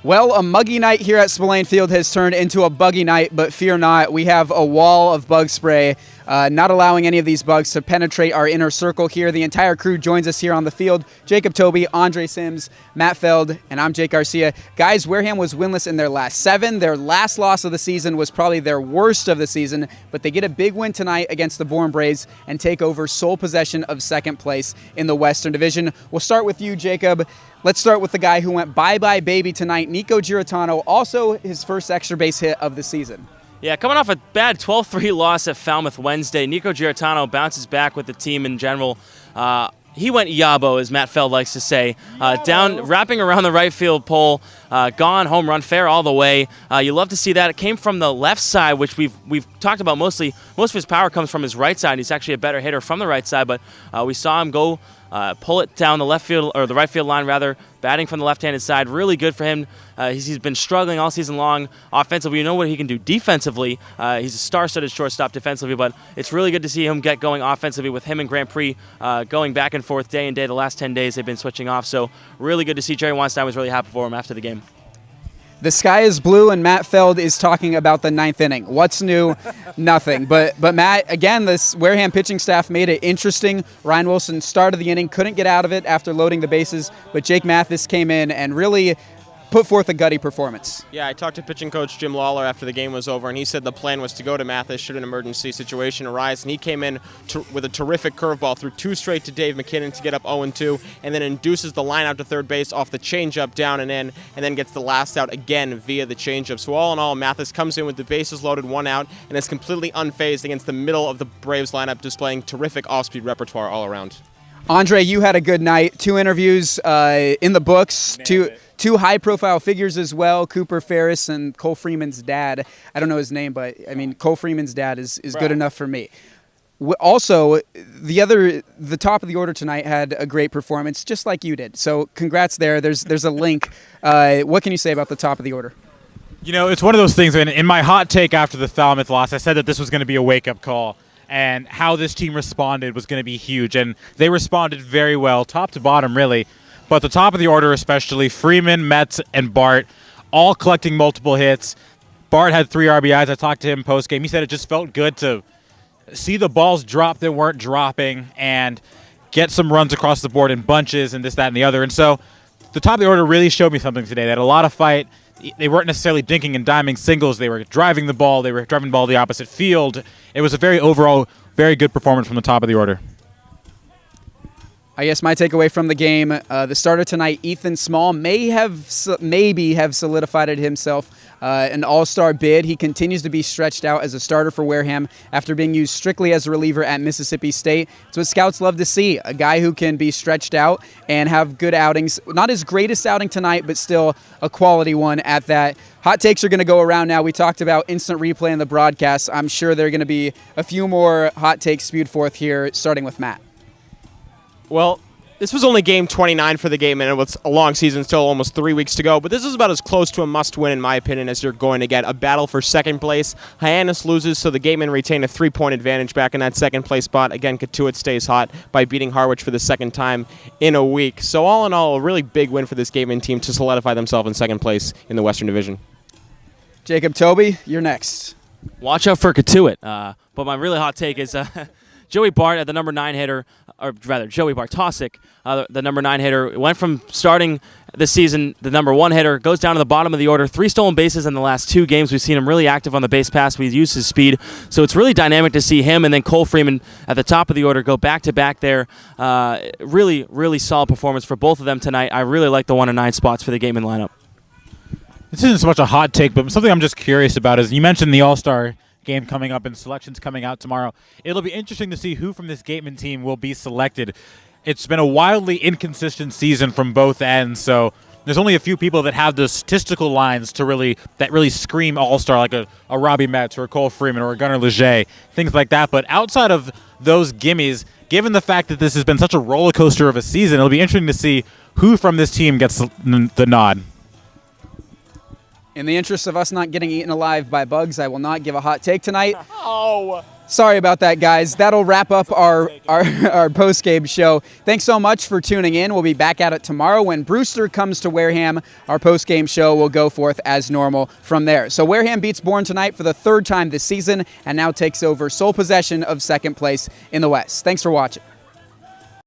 Well, a muggy night here at Spillane Field has turned into a buggy night, but fear not, we have a wall of bug spray, not allowing any of these bugs to penetrate our inner circle here. The entire crew joins us here on the field. Jacob Toby, Andre Sims, Matt Feld, and I'm Jake Garcia. Guys, Wareham was winless in their last 7. Their last loss of the season was probably their worst of the season, but they get a big win tonight against the Bourne Braves and take over sole possession of second place in the Western Division. We'll start with you, Jacob. Let's start with the guy who went bye-bye baby tonight, Nico Giratano, also his first extra base hit of the season. Yeah, coming off a bad 12-3 loss at Falmouth Wednesday, Nico Giratano bounces back with the team in general. He went yabo, as Matt Feld likes to say, down, wrapping around the right field pole, gone, home run, fair all the way. You love to see that. It came from the left side, which we've talked about mostly. Most of his power comes from his right side. He's actually a better hitter from the right side, but we saw him go pull it down the left field, or the right field line rather, batting from the left-handed side. Really good for him. He's been struggling all season long offensively. You know what he can do defensively. He's a star-studded shortstop defensively, but it's really good to see him get going offensively with him and Grand Prix going back and forth day and day. The last 10 days they've been switching off, so really good to see. Jerry Weinstein was really happy for him after the game. The sky is blue, and Matt Feld is talking about the 9th inning. What's new? Nothing. But Matt, again, this Wareham pitching staff made it interesting. Ryan Wilson started the inning, couldn't get out of it after loading the bases, but Jake Mathis came in and really put forth a gutty performance. Yeah, I talked to pitching coach Jim Lawler after the game was over, and he said the plan was to go to Mathis should an emergency situation arise, and he came in with a terrific curveball, threw 2 straight to Dave McKinnon to get up 0-2, and then induces the line out to third base off the changeup down and in, and then gets the last out again via the changeup. So all in all, Mathis comes in with the bases loaded, 1 out, and is completely unfazed against the middle of the Braves lineup, displaying terrific off-speed repertoire all around. Andre, you had a good night. 2 interviews in the books. Two high-profile figures as well, Cooper Ferris and Cole Freeman's dad. I don't know his name, but, I mean, Cole Freeman's dad is good enough for me. Also, the top of the order tonight had a great performance, just like you did. So congrats there. There's a link. What can you say about the top of the order? You know, it's one of those things. In my hot take after the Falmouth loss, I said that this was going to be a wake-up call, and how this team responded was going to be huge. And they responded very well, top to bottom, really. But the top of the order especially, Freeman, Metz, and Bart, all collecting multiple hits. Bart had 3 RBIs. I talked to him post-game. He said it just felt good to see the balls drop that weren't dropping and get some runs across the board in bunches and this, that, and the other. And so the top of the order really showed me something today. They had a lot of fight. They weren't necessarily dinking and diming singles. They were driving the ball. They were driving the ball to the opposite field. It was a very very good performance from the top of the order. I guess my takeaway from the game, the starter tonight, Ethan Small, maybe have solidified himself an all-star bid. He continues to be stretched out as a starter for Wareham after being used strictly as a reliever at Mississippi State. It's what scouts love to see, a guy who can be stretched out and have good outings. Not his greatest outing tonight, but still a quality one at that. Hot takes are going to go around now. We talked about instant replay in the broadcast. I'm sure there are going to be a few more hot takes spewed forth here, starting with Matt. Well, this was only game 29 for the Gatemen, and it was a long season, still almost 3 weeks to go, but this is about as close to a must-win, in my opinion, as you're going to get. A battle for second place. Hyannis loses, so the Gatemen retain a 3-point advantage back in that second-place spot. Again, Katuitt stays hot by beating Harwich for the second time in a week. So all in all, a really big win for this Gatemen team to solidify themselves in second place in the Western Division. Jacob Toby, you're next. Watch out for Katuitt. But my really hot take is Joey Bart at the number 9 hitter, or rather Joey Bartosik, the number 9 hitter, went from starting this season the number 1 hitter, goes down to the bottom of the order, 3 stolen bases in the last 2 games. We've seen him really active on the base pass. We've used his speed. So it's really dynamic to see him and then Cole Freeman at the top of the order go back-to-back there. Really, really solid performance for both of them tonight. I really like the 1 and 9 spots for the Gatemen lineup. This isn't so much a hot take, but something I'm just curious about is you mentioned the All-Star game coming up and selections coming out tomorrow. It'll be interesting to see who from this Gatemen team will be selected. It's been a wildly inconsistent season from both ends, so there's only a few people that have the statistical lines that really scream all-star, like a Robbie Metz or a Cole Freeman or a Gunnar Leger, things like that. But outside of those gimmies, given the fact that this has been such a roller coaster of a season, it'll be interesting to see who from this team gets the nod. In the interest of us not getting eaten alive by bugs, I will not give a hot take tonight. Oh! Sorry about that, guys. That'll wrap up our post-game show. Thanks so much for tuning in. We'll be back at it tomorrow when Brewster comes to Wareham. Our post-game show will go forth as normal from there. So Wareham beats Bourne tonight for the 3rd time this season and now takes over sole possession of 2nd place in the West. Thanks for watching.